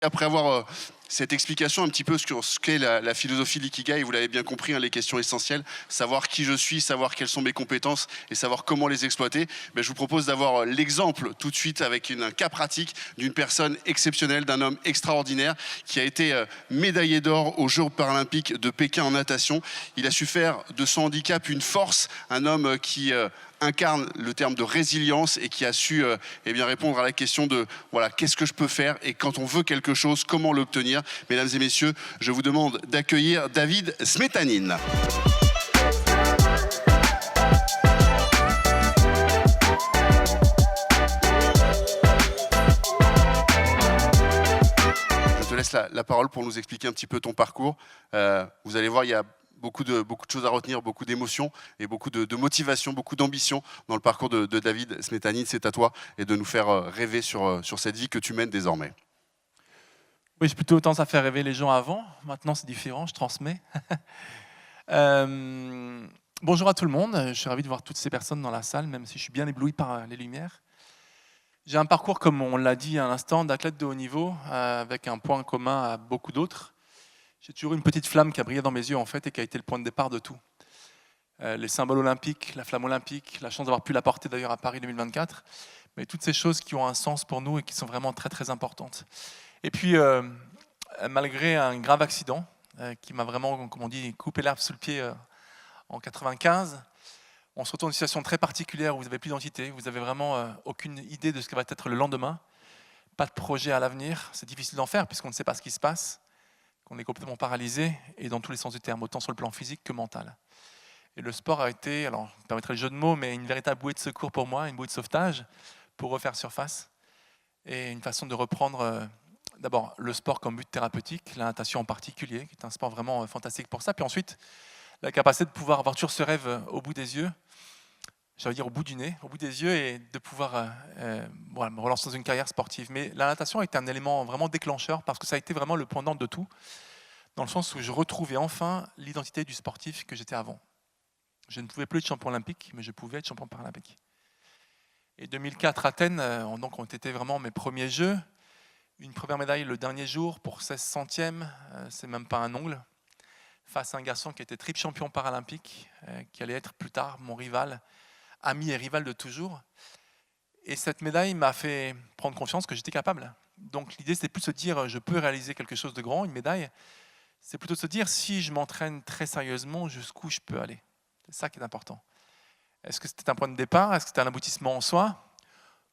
Après avoir cette explication un petit peu sur ce qu'est la philosophie de l'ikigai, vous l'avez bien compris, hein, les questions essentielles, savoir qui je suis, savoir quelles sont mes compétences et savoir comment les exploiter, ben, je vous propose d'avoir l'exemple tout de suite avec un cas pratique d'une personne exceptionnelle, d'un homme extraordinaire qui a été médaillé d'or aux Jeux paralympiques de Pékin en natation. Il a su faire de son handicap une force, un homme qui incarne le terme de résilience et qui a su eh bien, répondre à la question de voilà, qu'est-ce que je peux faire et quand on veut quelque chose, comment l'obtenir. Mesdames et messieurs, je vous demande d'accueillir David Smetanin. Je te laisse la parole pour nous expliquer un petit peu ton parcours. Vous allez voir, il y a beaucoup de choses à retenir, beaucoup d'émotions et beaucoup de motivation, beaucoup d'ambition dans le parcours de David Smetanin. C'est à toi et de nous faire rêver sur cette vie que tu mènes désormais. Oui, j'ai plutôt tendance à faire rêver les gens avant. Maintenant, c'est différent, je transmets. Bonjour à tout le monde. Je suis ravi de voir toutes ces personnes dans la salle, même si je suis bien ébloui par les lumières. J'ai un parcours, comme on l'a dit à l'instant, d'athlète de haut niveau, avec un point commun à beaucoup d'autres. J'ai toujours une petite flamme qui a brillé dans mes yeux, en fait, et qui a été le point de départ de tout. Les symboles olympiques, la flamme olympique, la chance d'avoir pu la porter d'ailleurs à Paris 2024, mais toutes ces choses qui ont un sens pour nous et qui sont vraiment très, très importantes. Et puis, malgré un grave accident qui m'a vraiment, comme on dit, coupé l'herbe sous le pied en 95, on se retrouve dans une situation très particulière où vous n'avez plus d'identité, vous n'avez vraiment aucune idée de ce que va être le lendemain, pas de projet à l'avenir, c'est difficile d'en faire puisqu'on ne sait pas ce qui se passe, qu'on est complètement paralysé et dans tous les sens du terme, autant sur le plan physique que mental. Et le sport a été, alors je me permettrai le jeu de mots, mais une véritable bouée de secours pour moi, une bouée de sauvetage pour refaire surface et une façon de reprendre d'abord le sport comme but thérapeutique, la natation en particulier, qui est un sport vraiment fantastique pour ça. Puis ensuite, la capacité de pouvoir avoir toujours ce rêve au bout des yeux, j'allais dire au bout du nez, au bout des yeux, et de pouvoir me relancer dans une carrière sportive. Mais la natation a été un élément vraiment déclencheur parce que ça a été vraiment le point d'ordre de tout, dans le sens où je retrouvais enfin l'identité du sportif que j'étais avant. Je ne pouvais plus être champion olympique, mais je pouvais être champion paralympique. Et 2004 Athènes donc, ont été vraiment mes premiers jeux. Une première médaille le dernier jour pour 16 centièmes, c'est même pas un ongle, face à un garçon qui était triple champion paralympique, qui allait être plus tard mon rival, ami et rival de toujours. Et cette médaille m'a fait prendre conscience que j'étais capable. Donc l'idée, c'était plus de se dire je peux réaliser quelque chose de grand, une médaille. C'est plutôt de se dire si je m'entraîne très sérieusement, jusqu'où je peux aller. C'est ça qui est important. Est-ce que c'était un point de départ? Est-ce que c'était un aboutissement en soi?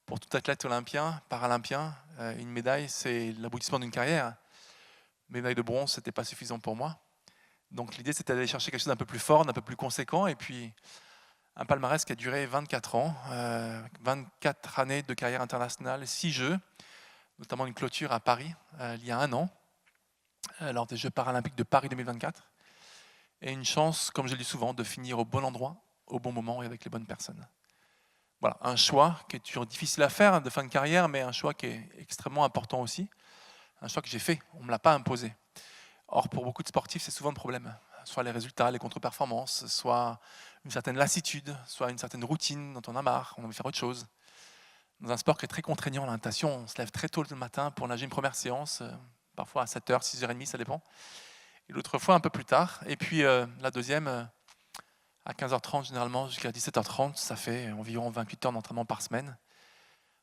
Pour tout athlète olympien, paralympien, une médaille, c'est l'aboutissement d'une carrière. Médaille de bronze, ce n'était pas suffisant pour moi. Donc l'idée, c'était d'aller chercher quelque chose d'un peu plus fort, d'un peu plus conséquent. Et puis, un palmarès qui a duré 24 ans, 24 années de carrière internationale, 6 jeux, notamment une clôture à Paris, il y a un an, lors des Jeux paralympiques de Paris 2024. Et une chance, comme je le dis souvent, de finir au bon endroit, au bon moment et avec les bonnes personnes. Voilà, un choix qui est toujours difficile à faire de fin de carrière, mais un choix qui est extrêmement important aussi. Un choix que j'ai fait, on ne me l'a pas imposé. Or, pour beaucoup de sportifs, c'est souvent le problème. Soit les résultats, les contre-performances, soit une certaine lassitude, soit une certaine routine dont on a marre, on a envie de faire autre chose. Dans un sport qui est très contraignant, la natation, on se lève très tôt le matin pour nager une première séance, parfois à 7h, 6h30, ça dépend. Et l'autre fois, un peu plus tard. Et puis la deuxième, à 15h30 généralement jusqu'à 17h30, ça fait environ 28 heures d'entraînement par semaine,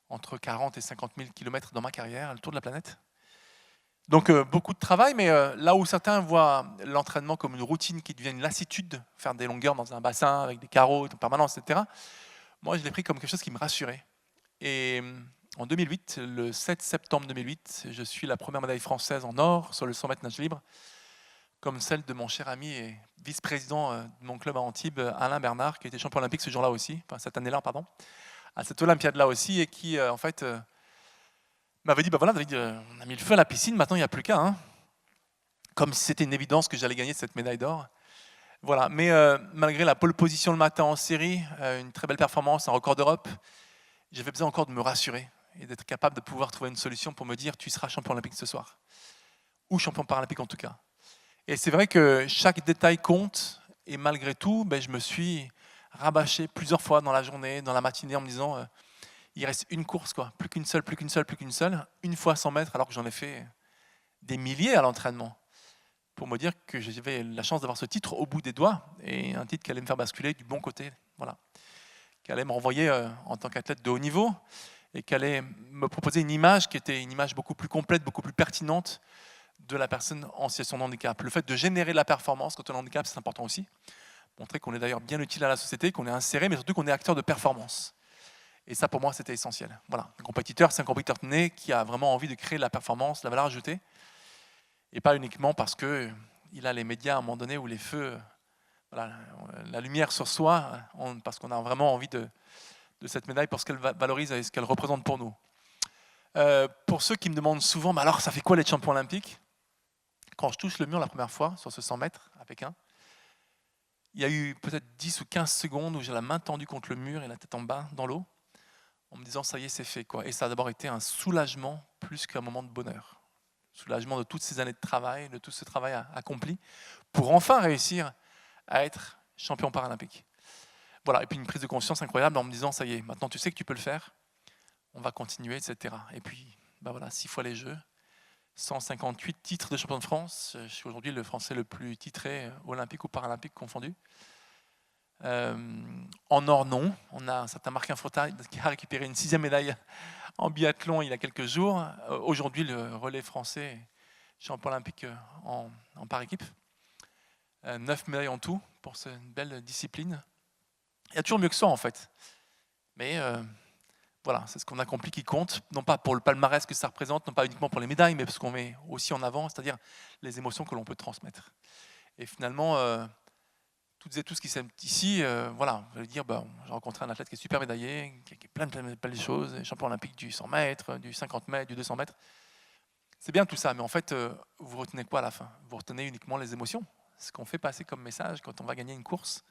entre 40 et 50 000 km dans ma carrière, le tour de la planète. Donc beaucoup de travail, mais là où certains voient l'entraînement comme une routine qui devient une lassitude, faire des longueurs dans un bassin avec des carreaux en permanence, etc., moi je l'ai pris comme quelque chose qui me rassurait. Et en 2008, le 7 septembre 2008, je suis la première médaille française en or sur le 100 mètres nage libre, comme celle de mon cher ami et vice-président de mon club à Antibes, Alain Bernard, qui était champion olympique ce jour-là aussi, enfin cette année-là, pardon, à cette Olympiade-là aussi, et qui, en fait, m'avait dit, voilà, David, on a mis le feu à la piscine, maintenant il n'y a plus qu'à, hein. Comme si c'était une évidence que j'allais gagner cette médaille d'or. Voilà, mais malgré la pole position le matin en série, une très belle performance, un record d'Europe, j'avais besoin encore de me rassurer et d'être capable de pouvoir trouver une solution pour me dire, tu seras champion olympique ce soir, ou champion paralympique en tout cas. Et c'est vrai que chaque détail compte, et malgré tout, je me suis rabâché plusieurs fois dans la journée, dans la matinée, en me disant il reste une course, quoi. Plus qu'une seule, une fois 100 mètres, alors que j'en ai fait des milliers à l'entraînement pour me dire que j'avais la chance d'avoir ce titre au bout des doigts et un titre qui allait me faire basculer du bon côté, voilà, qui allait me renvoyer en tant qu'athlète de haut niveau et qui allait me proposer une image qui était une image beaucoup plus complète, beaucoup plus pertinente de la personne en situation de handicap. Le fait de générer de la performance quand on est handicap, c'est important aussi. Montrer qu'on est d'ailleurs bien utile à la société, qu'on est inséré, mais surtout qu'on est acteur de performance. Et ça, pour moi, c'était essentiel. Voilà. Un compétiteur, c'est un compétiteur né qui a vraiment envie de créer de la performance, de la valeur ajoutée, et pas uniquement parce qu'il a les médias à un moment donné où les feux, voilà, la lumière sur soi, parce qu'on a vraiment envie de cette médaille pour ce qu'elle valorise et ce qu'elle représente pour nous. Pour ceux qui me demandent souvent, mais alors ça fait quoi les champions olympiques? Quand je touche le mur la première fois sur ce 100 mètres à Pékin, il y a eu peut-être 10 ou 15 secondes où j'ai la main tendue contre le mur et la tête en bas dans l'eau, en me disant ça y est, c'est fait, quoi. Et ça a d'abord été un soulagement plus qu'un moment de bonheur. Soulagement de toutes ces années de travail, de tout ce travail accompli, pour enfin réussir à être champion paralympique. Voilà, et puis une prise de conscience incroyable en me disant ça y est, maintenant tu sais que tu peux le faire, on va continuer, etc. Et puis, voilà, 6 fois les Jeux, 158 titres de champion de France. Je suis aujourd'hui le Français le plus titré, olympique ou paralympique confondu. En or, non. On a un certain Marc Frotta qui a récupéré une 6e médaille en biathlon il y a quelques jours. Aujourd'hui, le relais français champion olympique en par équipe. 9 médailles en tout pour cette belle discipline. Il y a toujours mieux que ça, en fait. Mais voilà, c'est ce qu'on accomplit qui compte, non pas pour le palmarès que ça représente, non pas uniquement pour les médailles, mais parce qu'on met aussi en avant, c'est-à-dire les émotions que l'on peut transmettre. Et finalement, toutes et tous qui sont ici, voilà, vous allez dire, j'ai rencontré un athlète qui est super médaillé, qui a plein de belles choses, champion olympique du 100 mètres, du 50 mètres, du 200 mètres. C'est bien tout ça, mais en fait, vous retenez quoi à la fin? Vous retenez uniquement les émotions, ce qu'on fait passer comme message quand on va gagner une course.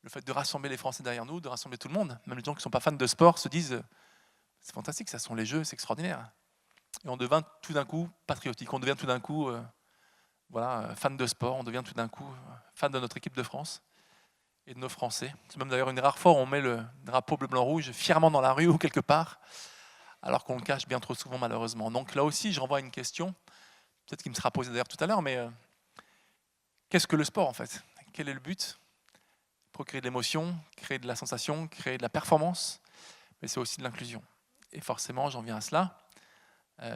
Le fait de rassembler les Français derrière nous, de rassembler tout le monde, même les gens qui ne sont pas fans de sport se disent c'est fantastique, ça sont les Jeux, c'est extraordinaire. Et on devient tout d'un coup patriotique, on devient tout d'un coup fan de sport, on devient tout d'un coup fan de notre équipe de France et de nos Français. C'est même d'ailleurs une rare fois où on met le drapeau bleu-blanc-rouge fièrement dans la rue ou quelque part, alors qu'on le cache bien trop souvent malheureusement. Donc là aussi, je renvoie à une question, peut-être qui me sera posée d'ailleurs tout à l'heure, mais qu'est-ce que le sport en fait? Quel est le but? Pour créer de l'émotion, créer de la sensation, créer de la performance, mais c'est aussi de l'inclusion. Et forcément, j'en viens à cela.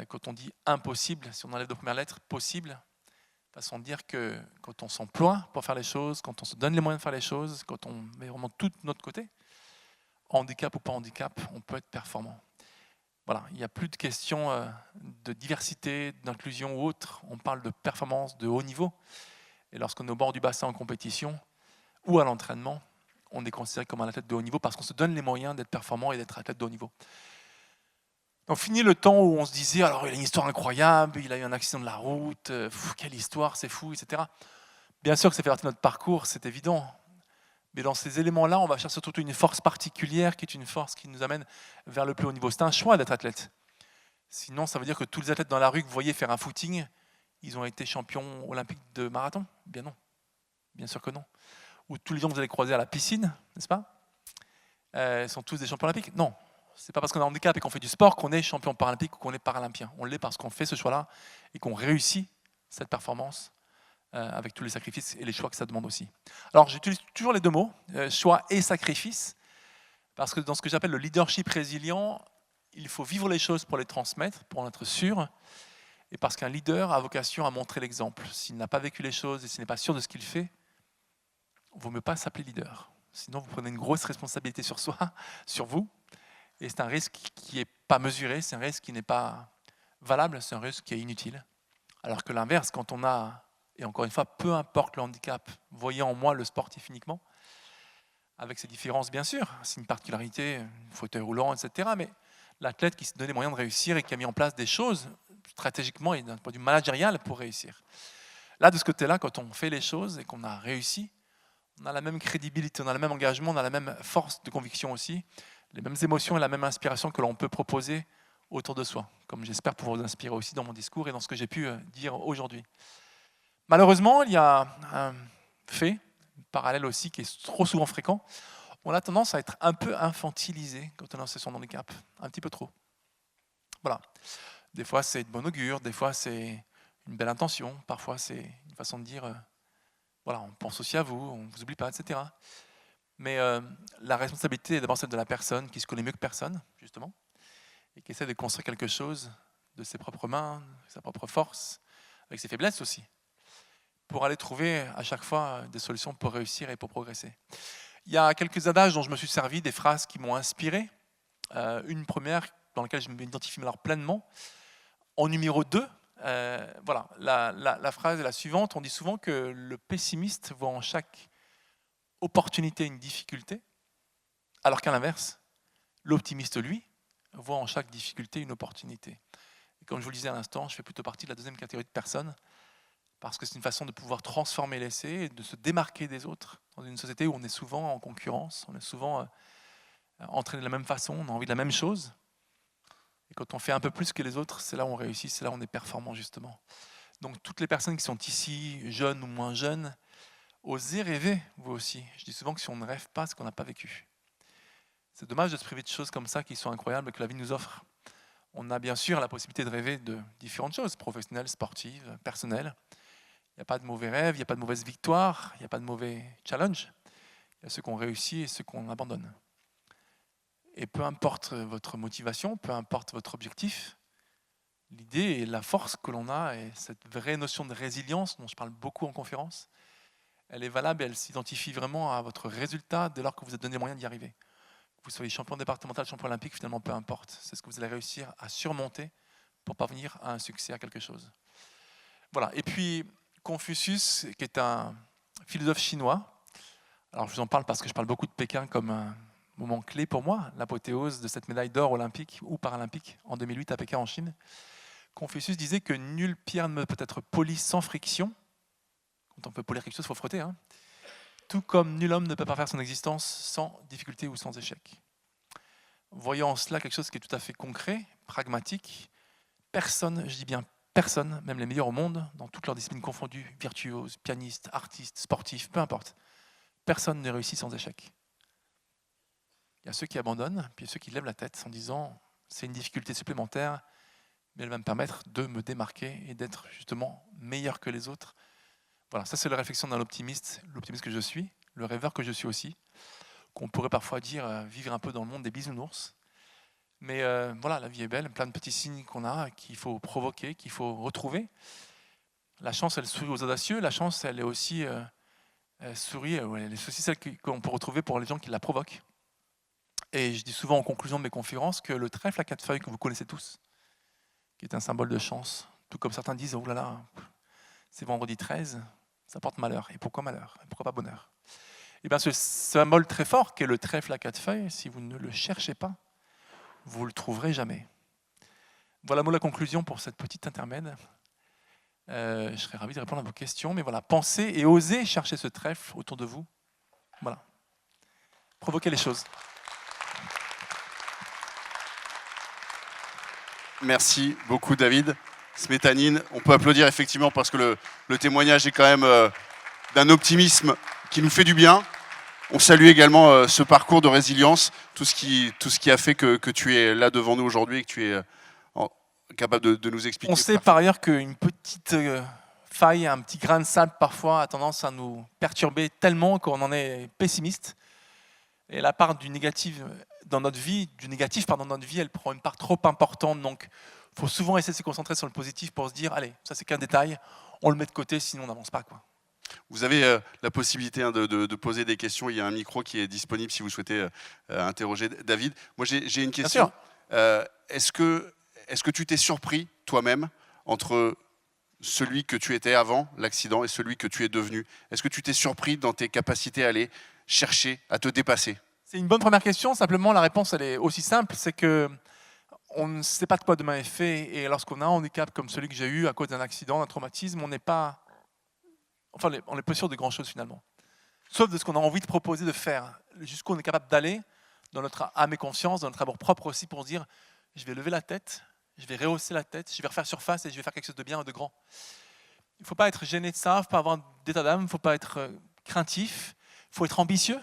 Quand on dit impossible, si on enlève de premières lettres, possible, façon de dire que quand on s'emploie pour faire les choses, quand on se donne les moyens de faire les choses, quand on met vraiment tout de notre côté, handicap ou pas handicap, on peut être performant. Voilà, il n'y a plus de questions de diversité, d'inclusion ou autre. On parle de performance de haut niveau. Et lorsqu'on est au bord du bassin en compétition, ou à l'entraînement, on est considéré comme un athlète de haut niveau parce qu'on se donne les moyens d'être performant et d'être athlète de haut niveau. Donc fini le temps où on se disait alors il a une histoire incroyable, il a eu un accident de la route, quelle histoire, c'est fou, etc. Bien sûr que ça fait partie de notre parcours, c'est évident. Mais dans ces éléments-là, on va chercher surtout une force particulière qui est une force qui nous amène vers le plus haut niveau. C'est un choix d'être athlète. Sinon, ça veut dire que tous les athlètes dans la rue que vous voyez faire un footing, ils ont été champions olympiques de marathon? Bien non. Bien sûr que non. Ou tous les gens que vous allez croiser à la piscine, n'est-ce pas? Sont tous des champions olympiques? Non. C'est pas parce qu'on a un handicap et qu'on fait du sport qu'on est champion paralympique ou qu'on est paralympien. On l'est parce qu'on fait ce choix-là et qu'on réussit cette performance avec tous les sacrifices et les choix que ça demande aussi. Alors j'utilise toujours les deux mots, choix et sacrifice, parce que dans ce que j'appelle le leadership résilient, il faut vivre les choses pour les transmettre, pour en être sûr, et parce qu'un leader a vocation à montrer l'exemple. S'il n'a pas vécu les choses et s'il n'est pas sûr de ce qu'il fait, il ne vaut mieux pas s'appeler leader. Sinon, vous prenez une grosse responsabilité sur soi, sur vous, et c'est un risque qui n'est pas mesuré, c'est un risque qui n'est pas valable, c'est un risque qui est inutile. Alors que l'inverse, quand on a, et encore une fois, peu importe le handicap, voyant en moi le sportif uniquement, avec ses différences bien sûr, c'est une particularité, un fauteuil roulant, etc., mais l'athlète qui s'est donné les moyens de réussir et qui a mis en place des choses stratégiquement et d'un point de vue managérial pour réussir. Là, de ce côté-là, quand on fait les choses et qu'on a réussi, on a la même crédibilité, on a le même engagement, on a la même force de conviction aussi, les mêmes émotions et la même inspiration que l'on peut proposer autour de soi, comme j'espère pouvoir vous inspirer aussi dans mon discours et dans ce que j'ai pu dire aujourd'hui. Malheureusement, il y a un fait parallèle aussi qui est trop souvent fréquent. On a tendance à être un peu infantilisé quand on est en situation de handicap, un petit peu trop. Voilà. Des fois, c'est de bon augure, des fois, c'est une belle intention. Parfois, c'est une façon de dire, voilà, on pense aussi à vous, on ne vous oublie pas, etc. Mais la responsabilité est d'abord celle de la personne qui se connaît mieux que personne, justement, et qui essaie de construire quelque chose de ses propres mains, de sa propre force, avec ses faiblesses aussi, pour aller trouver à chaque fois des solutions pour réussir et pour progresser. Il y a quelques adages dont je me suis servi, des phrases qui m'ont inspiré. Une première dans laquelle je m'identifie alors pleinement. En numéro 2, voilà, la phrase est la suivante. On dit souvent que le pessimiste voit en chaque opportunité une difficulté, alors qu'à l'inverse, l'optimiste, lui, voit en chaque difficulté une opportunité. Et comme je vous le disais à l'instant, je fais plutôt partie de la deuxième catégorie de personnes, parce que c'est une façon de pouvoir transformer l'essai et de se démarquer des autres dans une société où on est souvent en concurrence, on est souvent entraîné de la même façon, on a envie de la même chose. Et quand on fait un peu plus que les autres, c'est là où on réussit, c'est là où on est performant justement. Donc toutes les personnes qui sont ici, jeunes ou moins jeunes, osez rêver, vous aussi. Je dis souvent que si on ne rêve pas, c'est qu'on n'a pas vécu. C'est dommage de se priver de choses comme ça qui sont incroyables, que la vie nous offre. On a bien sûr la possibilité de rêver de différentes choses, professionnelles, sportives, personnelles. Il n'y a pas de mauvais rêves, il n'y a pas de mauvaise victoire, il n'y a pas de mauvais challenge. Il y a ceux qu'on réussit et ceux qu'on abandonne. Et peu importe votre motivation, peu importe votre objectif, l'idée et la force que l'on a, et cette vraie notion de résilience dont je parle beaucoup en conférence, elle est valable et elle s'identifie vraiment à votre résultat dès lors que vous êtes donné les moyens d'y arriver. Que vous soyez champion départemental, champion olympique, finalement, peu importe. C'est ce que vous allez réussir à surmonter pour parvenir à un succès, à quelque chose. Voilà. Et puis, Confucius, qui est un philosophe chinois, alors je vous en parle parce que je parle beaucoup de Pékin comme un moment clé pour moi, l'apothéose de cette médaille d'or olympique ou paralympique en 2008 à Pékin en Chine. Confucius disait que nulle pierre ne peut être polie sans friction. Quand on peut polir quelque chose, il faut frotter. Tout comme nul homme ne peut pas faire son existence sans difficulté ou sans échec. Voyons en cela quelque chose qui est tout à fait concret, pragmatique. Personne, je dis bien personne, même les meilleurs au monde, dans toutes leurs disciplines confondues, virtuoses, pianistes, artistes, sportifs, peu importe, personne ne réussit sans échec. Il y a ceux qui abandonnent, puis il y a ceux qui lèvent la tête en disant « c'est une difficulté supplémentaire, mais elle va me permettre de me démarquer et d'être justement meilleur que les autres. » Voilà, ça c'est la réflexion d'un optimiste, l'optimiste que je suis, le rêveur que je suis aussi, qu'on pourrait parfois dire vivre un peu dans le monde des bisounours. Mais voilà, la vie est belle, plein de petits signes qu'on a, qu'il faut provoquer, qu'il faut retrouver. La chance, elle sourit aux audacieux, la chance, elle est aussi elle sourit, elle est aussi celle qu'on peut retrouver pour les gens qui la provoquent. Et je dis souvent en conclusion de mes conférences que le trèfle à 4 feuilles que vous connaissez tous, qui est un symbole de chance, tout comme certains disent, oh là là, c'est vendredi 13, ça porte malheur. Et pourquoi malheur? Et pourquoi pas bonheur? Et bien ce symbole très fort qu'est le trèfle à 4 feuilles, si vous ne le cherchez pas, vous ne le trouverez jamais. Voilà la conclusion pour cette petite intermède. Je serais ravi de répondre à vos questions, mais voilà, pensez et osez chercher ce trèfle autour de vous. Voilà. Provoquez les choses. Merci beaucoup David. Smetanine, on peut applaudir effectivement parce que le témoignage est quand même d'un optimisme qui nous fait du bien. On salue également ce parcours de résilience, tout ce qui a fait que tu es là devant nous aujourd'hui et que tu es capable de nous expliquer. On sait par ailleurs qu'une petite faille, un petit grain de sable parfois a tendance à nous perturber tellement qu'on en est pessimiste. Et la part du négatif dans notre vie, elle prend une part trop importante. Donc, il faut souvent essayer de se concentrer sur le positif pour se dire, allez, ça c'est qu'un détail, on le met de côté, sinon on n'avance pas, quoi. Vous avez la possibilité de poser des questions. Il y a un micro qui est disponible si vous souhaitez interroger David. Moi, j'ai une question. Est-ce que tu t'es surpris toi-même entre celui que tu étais avant l'accident et celui que tu es devenu? Est-ce que tu t'es surpris dans tes capacités à aller chercher, à te dépasser? C'est une bonne première question. Simplement, la réponse, elle est aussi simple. C'est que on ne sait pas de quoi demain est fait. Et lorsqu'on a un handicap comme celui que j'ai eu à cause d'un accident, d'un traumatisme, on n'est pas sûr de grand-chose finalement. Sauf de ce qu'on a envie de proposer de faire. Jusqu'où on est capable d'aller dans notre âme et conscience, dans notre amour propre aussi, pour se dire je vais lever la tête, je vais rehausser la tête, je vais refaire surface et je vais faire quelque chose de bien et de grand. Il ne faut pas être gêné de ça, il ne faut pas avoir d'état d'âme, il ne faut pas être craintif, il faut être ambitieux.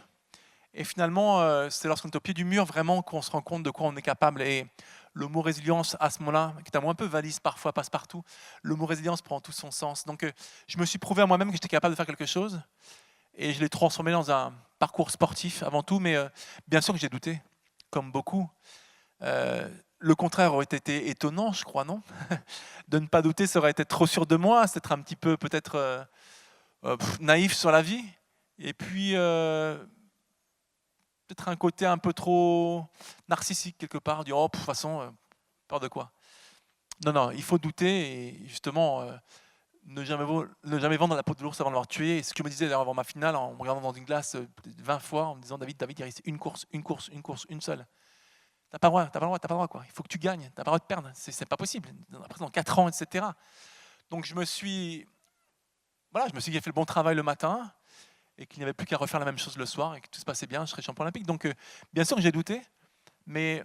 Et finalement, c'est lorsqu'on est au pied du mur vraiment qu'on se rend compte de quoi on est capable. Et le mot résilience à ce moment-là, qui est un mot un peu valise parfois, passe-partout, le mot résilience prend tout son sens. Donc je me suis prouvé à moi-même que j'étais capable de faire quelque chose et je l'ai transformé dans un parcours sportif avant tout, mais bien sûr que j'ai douté, comme beaucoup. Le contraire aurait été étonnant, je crois, non? De ne pas douter, ça aurait été trop sûr de moi, c'est être un petit peu peut-être naïf sur la vie. Et puis, peut-être un côté un peu trop narcissique quelque part, dire, oh, de toute façon, peur de quoi? Non, non, il faut douter et justement, ne jamais vendre la peau de l'ours avant de l'avoir tué. Et ce que je me disais d'ailleurs avant ma finale, en me regardant dans une glace 20 fois, en me disant, David, il reste une course, une seule. T'as pas le droit, quoi. Il faut que tu gagnes, t'as pas le droit de perdre, c'est pas possible. Après, dans 4 ans, etc. Donc je me suis dit que j'ai fait le bon travail le matin et qu'il n'y avait plus qu'à refaire la même chose le soir et que tout se passait bien, je serais champion olympique. Donc bien sûr que j'ai douté, mais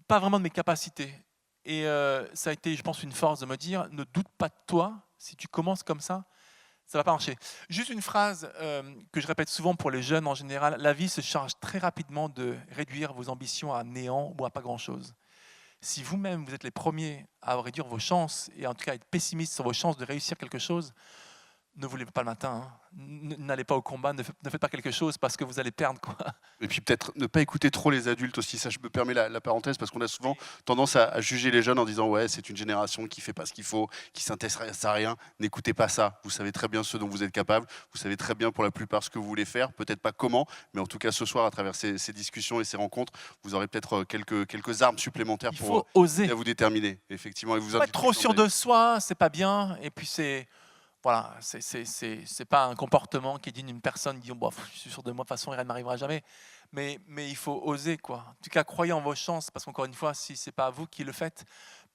pas vraiment de mes capacités. Et ça a été, je pense, une force de me dire, ne doute pas de toi, si tu commences comme ça va pas marcher. Juste une phrase que je répète souvent pour les jeunes en général, la vie se charge très rapidement de réduire vos ambitions à néant ou à pas grand-chose. Si vous-même, vous êtes les premiers à réduire vos chances, et en tout cas être pessimiste sur vos chances de réussir quelque chose, ne vous levez pas le matin, hein. N'allez pas au combat, ne faites pas quelque chose parce que vous allez perdre, quoi. Et puis peut-être ne pas écouter trop les adultes aussi, ça je me permets la parenthèse, parce qu'on a souvent tendance à juger les jeunes en disant ouais c'est une génération qui fait pas ce qu'il faut, qui s'intéresse à rien, n'écoutez pas ça, vous savez très bien ce dont vous êtes capable, vous savez très bien pour la plupart ce que vous voulez faire, peut-être pas comment, mais en tout cas ce soir à travers ces discussions et ces rencontres, vous aurez peut-être quelques armes supplémentaires Il faut pour oser. à vous déterminer, effectivement. Et vous Pas être trop sûr de soi, c'est pas bien, et puis voilà, c'est pas un comportement qui est digne d'une personne qui dit bon, je suis sûr de moi, de toute façon rien ne m'arrivera jamais. Mais il faut oser, quoi. En tout cas, croyez en vos chances, parce qu'encore une fois, si c'est pas vous qui le faites,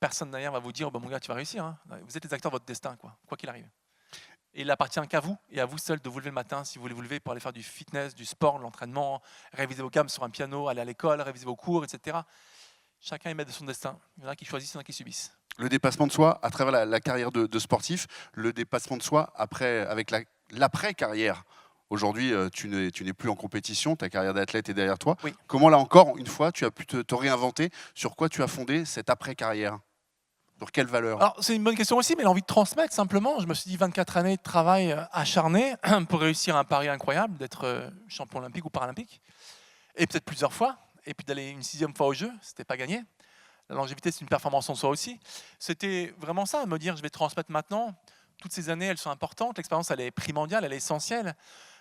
personne derrière va vous dire bon, mon gars, tu vas réussir, hein. Vous êtes les acteurs de votre destin, quoi qu'il arrive. Et il appartient qu'à vous et à vous seul de vous lever le matin si vous voulez vous lever pour aller faire du fitness, du sport, de l'entraînement, réviser vos gammes sur un piano, aller à l'école, réviser vos cours, etc. Chacun est maître de son destin. Il y en a qui choisissent, il y en a qui subissent. Le dépassement de soi à travers la carrière de sportif, le dépassement de soi avec l'après-carrière. Aujourd'hui, tu n'es plus en compétition, ta carrière d'athlète est derrière toi. Oui. Comment là encore, une fois, tu as pu te réinventer? Sur quoi tu as fondé cette après-carrière? Sur quelle valeur? Alors, c'est une bonne question aussi, mais l'envie de transmettre simplement. Je me suis dit 24 années de travail acharné pour réussir un pari incroyable, d'être champion olympique ou paralympique, et peut-être plusieurs fois, et puis d'aller une 6e fois au jeu, c'était pas gagné. La longévité, c'est une performance en soi aussi. C'était vraiment ça, me dire je vais transmettre maintenant. Toutes ces années, elles sont importantes. L'expérience, elle est primordiale, elle est essentielle.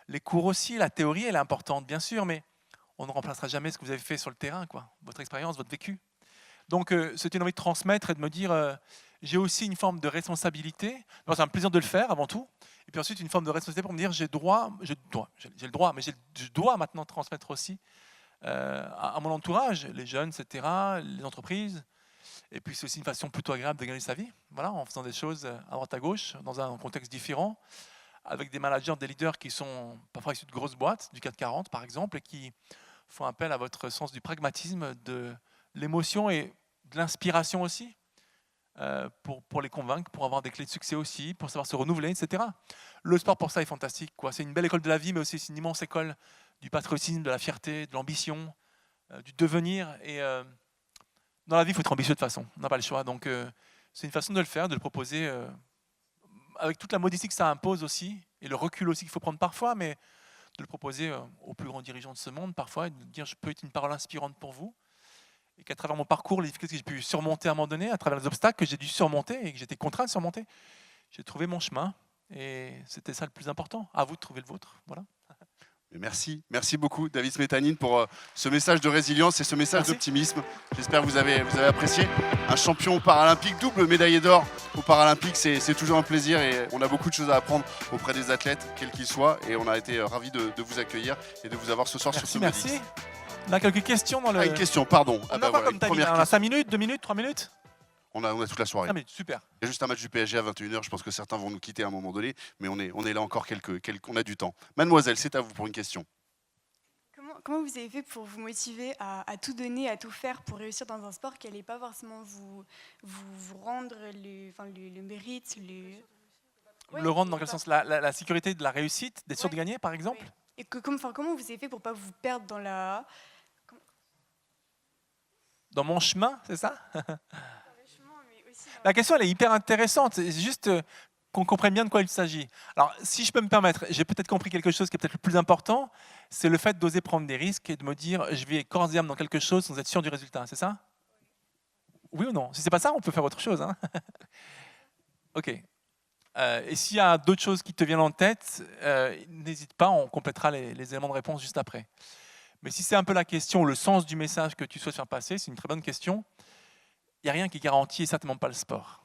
Les cours aussi, la théorie, elle est importante, bien sûr, mais on ne remplacera jamais ce que vous avez fait sur le terrain, quoi. Votre expérience, votre vécu. Donc, c'était une envie de transmettre et de me dire j'ai aussi une forme de responsabilité. C'est un plaisir de le faire avant tout. Et puis ensuite, une forme de responsabilité pour me dire j'ai le droit, mais je dois maintenant transmettre aussi à mon entourage, les jeunes, etc., les entreprises. Et puis c'est aussi une façon plutôt agréable de gagner sa vie, voilà, en faisant des choses à droite à gauche, dans un contexte différent, avec des managers, des leaders qui sont parfois issus de grosses boîtes, du CAC 40 par exemple, et qui font appel à votre sens du pragmatisme, de l'émotion et de l'inspiration aussi, pour les convaincre, pour avoir des clés de succès aussi, pour savoir se renouveler, etc. Le sport pour ça est fantastique, quoi. C'est une belle école de la vie, mais aussi c'est une immense école du patriotisme, de la fierté, de l'ambition, du devenir. Et dans la vie, il faut être ambitieux de toute façon. On n'a pas le choix. Donc, c'est une façon de le faire, de le proposer avec toute la modestie que ça impose aussi, et le recul aussi qu'il faut prendre parfois, mais de le proposer aux plus grands dirigeants de ce monde parfois, et de dire je peux être une parole inspirante pour vous, et qu'à travers mon parcours, les difficultés que j'ai pu surmonter à un moment donné, à travers les obstacles que j'ai dû surmonter et que j'étais contraint de surmonter, j'ai trouvé mon chemin, et c'était ça le plus important. À vous de trouver le vôtre. Voilà. Merci beaucoup David Smetanine pour ce message de résilience et ce message d'optimisme. J'espère que vous avez apprécié. Un champion paralympique, double médaillé d'or aux Paralympiques, c'est toujours un plaisir et on a beaucoup de choses à apprendre auprès des athlètes, quels qu'ils soient, et on a été ravis de vous accueillir et de vous avoir ce soir sur ce Modix. Merci. On a quelques questions dans le... une question, pardon. On a quoi comme timing? On a 5 minutes, 2 minutes, 3 minutes? On a toute la soirée. Ah mais super. Il y a juste un match du PSG à 21h, je pense que certains vont nous quitter à un moment donné, mais on est là encore on a du temps. Mademoiselle, c'est à vous pour une question. Comment vous avez fait pour vous motiver à tout donner, à tout faire pour réussir dans un sport qui n'allait pas forcément vous rendre le mérite, le rendre dans quel sens? La sécurité de la réussite, d'être sûr de gagner par exemple? Oui. Et comment vous avez fait pour ne pas vous perdre dans la... Dans mon chemin, c'est ça? Dans le chemin, mais aussi dans La question, elle est hyper intéressante. C'est juste qu'on comprenne bien de quoi il s'agit. Alors, si je peux me permettre, j'ai peut-être compris quelque chose qui est peut-être le plus important, c'est le fait d'oser prendre des risques et de me dire, je vais corps et âme dans quelque chose sans être sûr du résultat. C'est ça? Oui ou non? Si c'est pas ça, on peut faire autre chose. Hein. Ok. Et s'il y a d'autres choses qui te viennent en tête, n'hésite pas, on complétera les éléments de réponse juste après. Mais si c'est un peu la question, le sens du message que tu souhaites faire passer, c'est une très bonne question. Il n'y a rien qui garantit, et certainement pas le sport.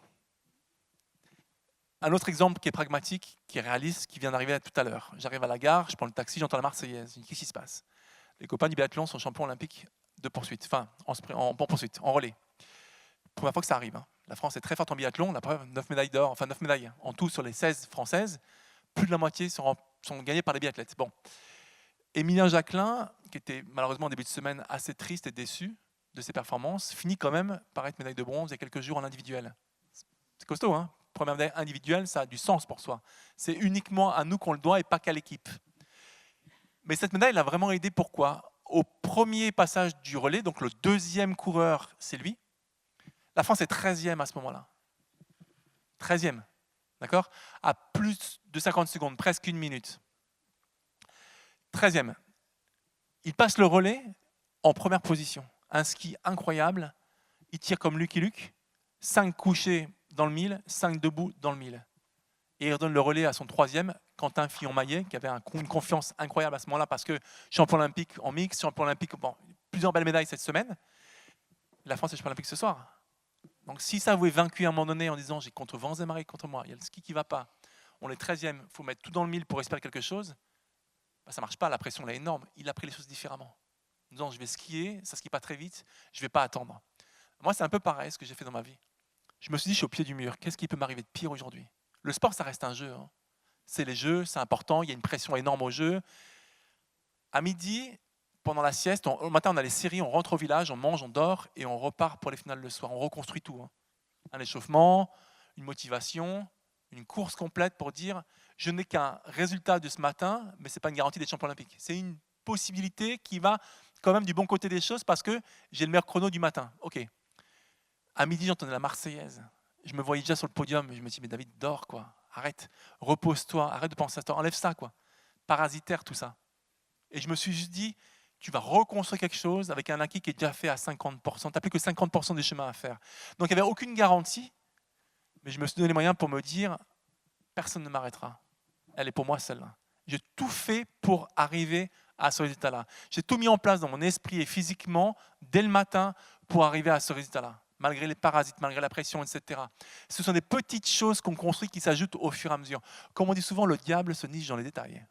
Un autre exemple qui est pragmatique, qui est réaliste, qui vient d'arriver tout à l'heure. J'arrive à la gare, je prends le taxi, j'entends la Marseillaise. Je dis, qu'est-ce qui se passe? Les copains du biathlon sont champions olympiques de poursuite, enfin, en poursuite, en relais. Première fois que ça arrive. Hein. La France est très forte en biathlon, la preuve, 9 médailles d'or, enfin 9 médailles en tout sur les 16 françaises. Plus de la moitié sont gagnées par les biathlètes. Bon. Émilien Jacquelin, qui était malheureusement en début de semaine assez triste et déçu de ses performances, finit quand même par être médaille de bronze il y a quelques jours en individuel. C'est costaud, hein? Première médaille individuelle, ça a du sens pour soi. C'est uniquement à nous qu'on le doit et pas qu'à l'équipe. Mais cette médaille l'a vraiment aidé, pourquoi? Au premier passage du relais, donc le deuxième coureur, c'est lui. La France est 13e à ce moment-là. 13e, d'accord? À plus de 50 secondes, presque une minute. 13e. Il passe le relais en première position. Un ski incroyable. Il tire comme Lucky Luke. 5 couchés dans le 1000, 5 debout dans le 1000. Et il redonne le relais à son troisième, Quentin Fillon-Maillet, qui avait une confiance incroyable à ce moment-là, parce que champion olympique en mix, champion olympique, bon, plusieurs belles médailles cette semaine. La France est champion olympique ce soir. Donc si ça vous est vaincu à un moment donné en disant j'ai contre vents et marées contre moi, il y a le ski qui ne va pas, on est 13e, il faut mettre tout dans le 1000 pour espérer quelque chose, bah, ça ne marche pas, la pression là est énorme. Il a pris les choses différemment. En disant je vais skier, ça ne skie pas très vite, je ne vais pas attendre. Moi c'est un peu pareil ce que j'ai fait dans ma vie. Je me suis dit, je suis au pied du mur. Qu'est-ce qui peut m'arriver de pire aujourd'hui? Le sport, ça reste un jeu. Hein. C'est les jeux, c'est important. Il y a une pression énorme au jeu. À midi, pendant la sieste, au matin, on a les séries, on rentre au village, on mange, on dort et on repart pour les finales le soir. On reconstruit tout. Hein. Un échauffement, une motivation, une course complète pour dire, je n'ai qu'un résultat de ce matin, mais ce n'est pas une garantie d'être champion olympique. C'est une possibilité qui va quand même du bon côté des choses parce que j'ai le meilleur chrono du matin. Ok. À midi, j'entendais la Marseillaise. Je me voyais déjà sur le podium. Je me dis, mais David, dors, quoi. Arrête, repose-toi, arrête de penser à toi, enlève ça, quoi. Parasitaire, tout ça. Et je me suis juste dit, tu vas reconstruire quelque chose avec un acquis qui est déjà fait à 50%. Tu n'as plus que 50% des chemins à faire. Donc, il n'y avait aucune garantie, mais je me suis donné les moyens pour me dire, personne ne m'arrêtera. Elle est pour moi, celle-là. J'ai tout fait pour arriver à ce résultat-là. J'ai tout mis en place dans mon esprit et physiquement, dès le matin, pour arriver à ce résultat-là. Malgré les parasites, malgré la pression, etc. Ce sont des petites choses qu'on construit qui s'ajoutent au fur et à mesure. Comme on dit souvent, le diable se niche dans les détails.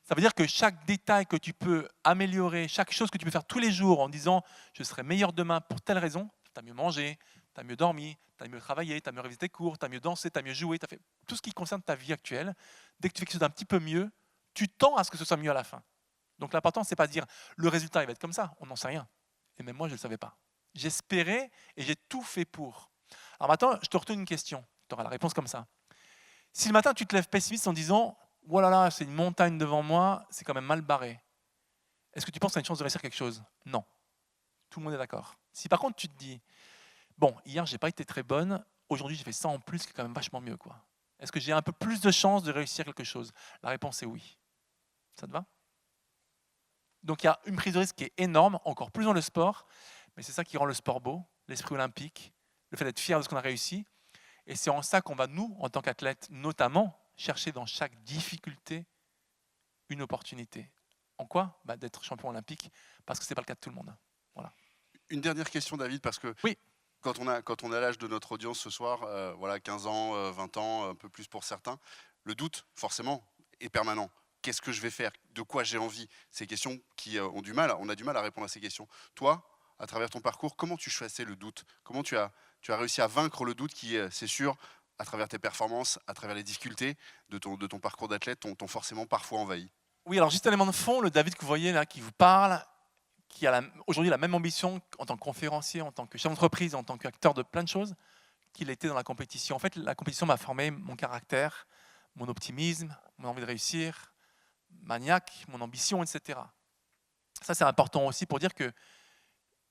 Ça veut dire que chaque détail que tu peux améliorer, chaque chose que tu peux faire tous les jours en disant « je serai meilleur demain pour telle raison », tu as mieux mangé, tu as mieux dormi, tu as mieux travaillé, tu as mieux révisé tes cours, tu as mieux dansé, tu as mieux joué, tu as fait tout ce qui concerne ta vie actuelle. Dès que tu fais quelque chose d'un petit peu mieux, tu tends à ce que ce soit mieux à la fin. Donc l'important, ce n'est pas de dire « le résultat il va être comme ça », on n'en sait rien. Et même moi, je ne le savais pas. J'espérais et j'ai tout fait pour. Alors maintenant, je te retourne une question. Tu auras la réponse comme ça. Si le matin, tu te lèves pessimiste en disant « oh là là, c'est une montagne devant moi, c'est quand même mal barré », est-ce que tu penses que tu as une chance de réussir quelque chose? Non. Tout le monde est d'accord. Si par contre, tu te dis « bon, hier, je n'ai pas été très bonne, aujourd'hui, j'ai fait ça en plus, qui est quand même vachement mieux, quoi. Est-ce que j'ai un peu plus de chance de réussir quelque chose ?» La réponse est oui. Ça te va? Donc il y a une prise de risque qui est énorme, encore plus dans le sport, mais c'est ça qui rend le sport beau, l'esprit olympique, le fait d'être fier de ce qu'on a réussi. Et c'est en ça qu'on va, nous, en tant qu'athlètes, notamment, chercher dans chaque difficulté une opportunité. En quoi? D'être champion olympique, parce que ce n'est pas le cas de tout le monde. Voilà. Une dernière question, David, parce que oui. quand on a l'âge de notre audience ce soir, voilà, 15 ans, 20 ans, un peu plus pour certains, le doute, forcément, est permanent. Qu'est-ce que je vais faire? De quoi j'ai envie? Ces questions qui on a du mal à répondre à ces questions. Toi, à travers ton parcours, comment tu chassais le doute? Comment tu as réussi à vaincre le doute qui, c'est sûr, à travers tes performances, à travers les difficultés de ton parcours d'athlète, t'ont forcément parfois envahi? Oui, alors juste un élément de fond, le David que vous voyez là, qui vous parle, qui a aujourd'hui la même ambition en tant que conférencier, en tant que chef d'entreprise, en tant qu'acteur de plein de choses, qu'il était dans la compétition. En fait, la compétition m'a formé mon caractère, mon optimisme, mon envie de réussir, maniaque, mon ambition, etc. Ça, c'est important aussi pour dire que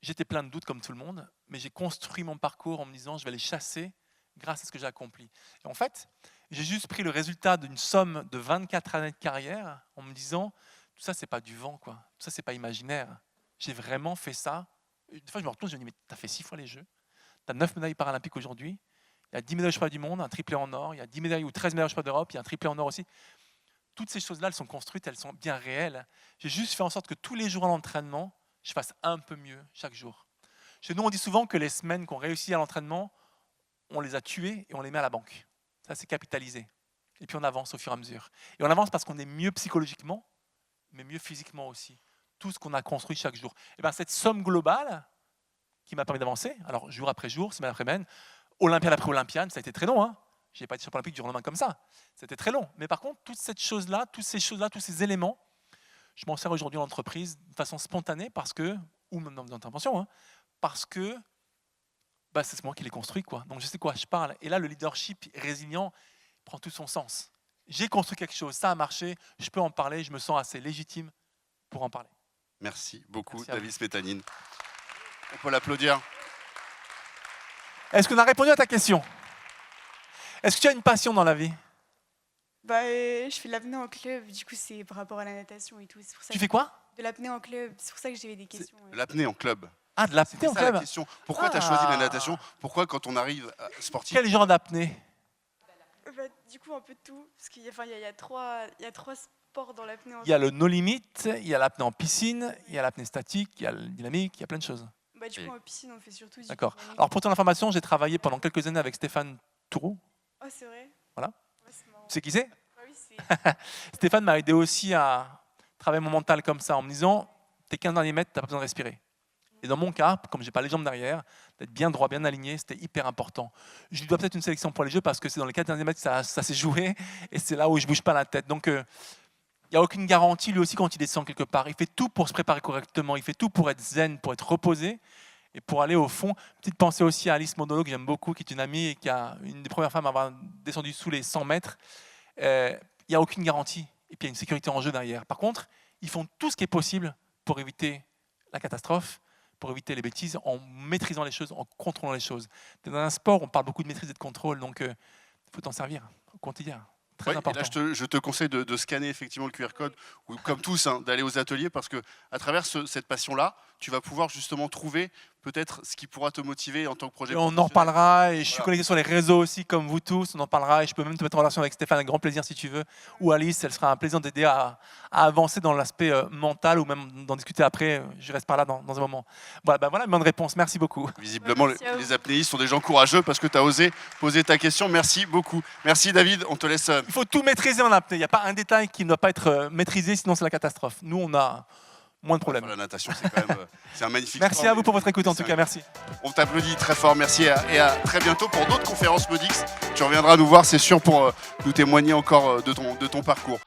J'étais plein de doutes comme tout le monde, mais j'ai construit mon parcours en me disant je vais les chasser grâce à ce que j'ai accompli. Et en fait, j'ai juste pris le résultat d'une somme de 24 années de carrière en me disant tout ça, c'est pas du vent, quoi. Tout ça, c'est pas imaginaire. J'ai vraiment fait ça. Une fois, je me retourne, je me dis mais tu as fait 6 fois les Jeux, tu as 9 médailles paralympiques aujourd'hui, il y a 10 médailles au championnat du monde, un triplé en or, il y a 10 médailles ou 13 médailles au championnat d'Europe, il y a un triplé en or aussi. Toutes ces choses-là, elles sont construites, elles sont bien réelles. J'ai juste fait en sorte que tous les jours à l'entraînement, je fasse un peu mieux chaque jour. Chez nous, on dit souvent que les semaines qu'on réussit à l'entraînement, on les a tuées et on les met à la banque. Ça, c'est capitalisé. Et puis on avance au fur et à mesure. Et on avance parce qu'on est mieux psychologiquement, mais mieux physiquement aussi. Tout ce qu'on a construit chaque jour. Et bien, cette somme globale qui m'a permis d'avancer, alors jour après jour, semaine après semaine, Olympiade après Olympiade, ça a été très long. Je n'ai pas été champion olympique du jour au lendemain comme ça. C'était très long. Mais par contre, toutes ces choses-là, tous ces éléments, je m'en sers aujourd'hui en entreprise de façon spontanée parce que, ou même dans l'intervention, parce que c'est moi qui l'ai construit, quoi. Donc je sais quoi je parle. Et là, le leadership résilient prend tout son sens. J'ai construit quelque chose, ça a marché, je peux en parler, je me sens assez légitime pour en parler. Merci beaucoup, Merci David Smetanine. On peut l'applaudir. Est-ce qu'on a répondu à ta question? Est-ce que tu as une passion dans la vie? Je fais de l'apnée en club, du coup c'est par rapport à la natation et tout. C'est pour ça Tu fais quoi? De l'apnée en club, c'est pour ça que j'avais des questions. L'apnée en club. Ah, de l'apnée C'était en ça la club. question. Pourquoi tu as choisi la natation? Pourquoi quand on arrive à sportif? Quel genre d'apnée? Du coup un peu de tout, parce qu'il y a trois sports dans l'apnée. Il y a le no limit, il y a l'apnée en piscine, il y a l'apnée statique, il y a le dynamique, il y a plein de choses. Du coup en piscine on fait surtout du D'accord. dynamique. Alors pour ton information, j'ai travaillé pendant quelques années avec Stéphane Toureau. Oh c'est vrai? Voilà. Ouais, c'est marrant. Tu sais qui c'est? Oui, c'est... Stéphane m'a aidé aussi à travailler mon mental comme ça, en me disant, tes 15 derniers mètres, tu n'as pas besoin de respirer. Et dans mon cas, comme je n'ai pas les jambes derrière, d'être bien droit, bien aligné, c'était hyper important. Je lui dois peut-être une sélection pour les Jeux parce que c'est dans les 4 derniers mètres que ça s'est joué et c'est là où je ne bouge pas la tête. Donc, il n'y a aucune garantie, lui aussi, quand il descend quelque part. Il fait tout pour se préparer correctement, il fait tout pour être zen, pour être reposé et pour aller au fond. Petite pensée aussi à Alice Mondolo, que j'aime beaucoup, qui est une amie et qui est une des premières femmes à avoir descendu sous les 100 mètres. Il n'y a aucune garantie et puis il y a une sécurité en jeu derrière. Par contre, ils font tout ce qui est possible pour éviter la catastrophe, pour éviter les bêtises, en maîtrisant les choses, en contrôlant les choses. Dans un sport, on parle beaucoup de maîtrise et de contrôle, donc il faut t'en servir au quotidien. Très Ouais, et important. là, je te conseille de scanner effectivement le QR code, ou comme tous, d'aller aux ateliers, parce que à travers cette passion-là, tu vas pouvoir justement trouver peut-être ce qui pourra te motiver en tant que projet Et on en professionnel. reparlera, et je suis Voilà. connecté sur les réseaux aussi, comme vous tous, on en parlera, et je peux même te mettre en relation avec Stéphane avec grand plaisir si tu veux, ou Alice, elle sera un plaisir d'aider à avancer dans l'aspect mental, ou même d'en discuter après, je reste par là dans un moment. Voilà, voilà une bonne réponse, merci beaucoup. Visiblement, Merci à vous. les apnéistes sont des gens courageux parce que tu as osé poser ta question. Merci beaucoup. Merci David, on te laisse. Il faut tout maîtriser en apnée, il n'y a pas un détail qui ne doit pas être maîtrisé, sinon c'est la catastrophe. Nous, on a moins de problèmes. La natation, c'est quand même c'est un magnifique Merci sport, à vous pour votre écoute en tout cas, merci. On t'applaudit très fort, merci et à très bientôt pour d'autres conférences Modix. Tu reviendras nous voir, c'est sûr, pour nous témoigner encore de ton parcours.